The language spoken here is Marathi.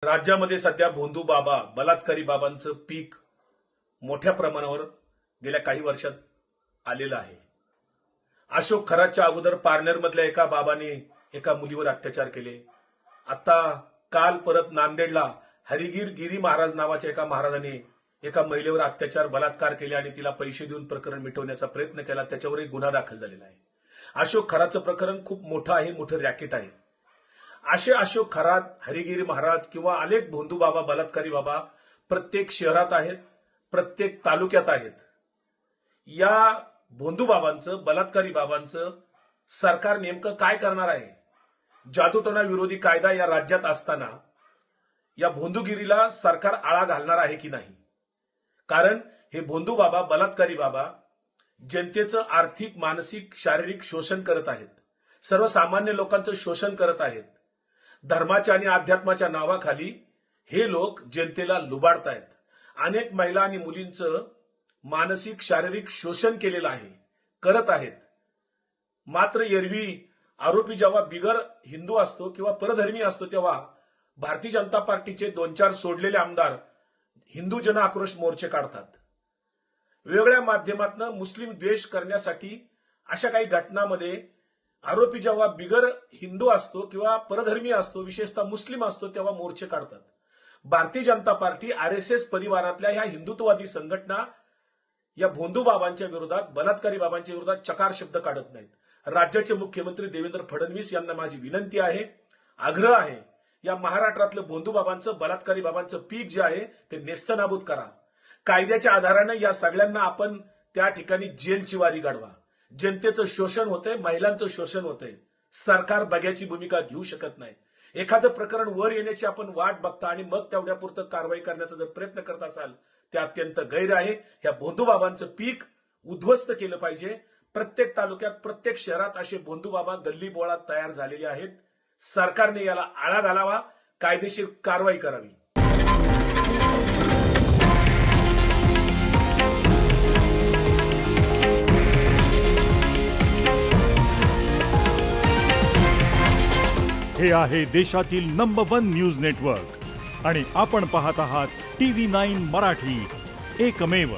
राज्यामध्ये सध्या भोंदू बाबा बलात्कारी बाबांचं पीक मोठ्या प्रमाणावर गेल्या काही वर्षात आलेलं आहे. अशोक खरातच्या अगोदर पारनेरमधल्या एका बाबाने एका मुलीवर अत्याचार केले. आता काल परत नांदेडला गिरी महाराज नावाच्या एका महाराजाने एका महिलेवर अत्याचार बलात्कार केले आणि तिला पैसे देऊन प्रकरण मिटवण्याचा प्रयत्न केला. त्याच्यावर एक गुन्हा दाखल झालेला आहे. अशोक खरातचं प्रकरण खूप मोठं आहे, मोठं रॅकेट आहे. असे अशोक खरात, हरिगिरी महाराज किंवा अनेक भोंदू बाबा, बलात्कारी बाबा प्रत्येक शहरात आहेत, प्रत्येक तालुक्यात आहेत. या भोंदू बाबांचं, बलात्कारी बाबांचं सरकार नेमकं काय करणार आहे? जादूटोणा विरोधी कायदा या राज्यात असताना या भोंदूगिरीला सरकार आळा घालणार आहे की नाही? कारण हे भोंदू बाबा, बलात्कारी बाबा जनतेचं आर्थिक, मानसिक, शारीरिक शोषण करत आहेत. सर्वसामान्य लोकांचं शोषण करत आहेत. धर्माच्या आणि अध्यात्माच्या नावाखाली हे लोक जनतेला लुबाडतायत. अनेक महिला आणि मुलींचं मानसिक, शारीरिक शोषण केलेलं आहे, करत आहेत. मात्र एरवी आरोपी जेव्हा बिगर हिंदू असतो किंवा परधर्मी असतो तेव्हा भारतीय जनता पार्टीचे 2-4 सोडलेले आमदार हिंदू जन आक्रोश मोर्चे काढतात. वेगवेगळ्या माध्यमातून मुस्लिम द्वेष करण्यासाठी अशा काही घटनांमध्ये आरोपी जेव्हा बिगर हिंदू असतो किंवा परधर्मी असतो, विशेषतः मुस्लिम असतो, तेव्हा मोर्चे काढतात. भारतीय जनता पार्टी, आरएसएस परिवारातल्या ह्या हिंदुत्ववादी संघटना या भोंदू बाबांच्या विरोधात, बलात्कारी बाबांच्या विरोधात चकार शब्द काढत नाहीत. राज्याचे मुख्यमंत्री देवेंद्र फडणवीस यांना माझी विनंती आहे, आग्रह आहे, या महाराष्ट्रातलं भोंदू बाबांचं, बलात्कारी बाबांचं पीक जे आहे ते नेस्तनाबूत करा. कायद्याच्या आधाराने या सगळ्यांना आपण त्या ठिकाणी जेलची वारी गाडवा. जनतेचं शोषण होतंय, महिलांचं शोषण होतंय. सरकार बघ्याची भूमिका घेऊ शकत नाही. एखादं प्रकरण वर येण्याची आपण वाट बघता आणि मग तेवढ्यापुरतं कारवाई करण्याचा जर प्रयत्न करत असाल ते अत्यंत गैर आहे. ह्या भोंदू बाबांचं पीक उद्ध्वस्त केलं पाहिजे. प्रत्येक तालुक्यात, प्रत्येक शहरात असे भोंदू बाबा गल्ली बोळात तयार झालेले आहेत. सरकारने याला आळा घालावा, कायदेशीर कारवाई करावी. हे आहे देशातील नंबर 1 न्यूज नेटवर्क आणि आपण पाहत आहात TV9 मराठी, एकमेव.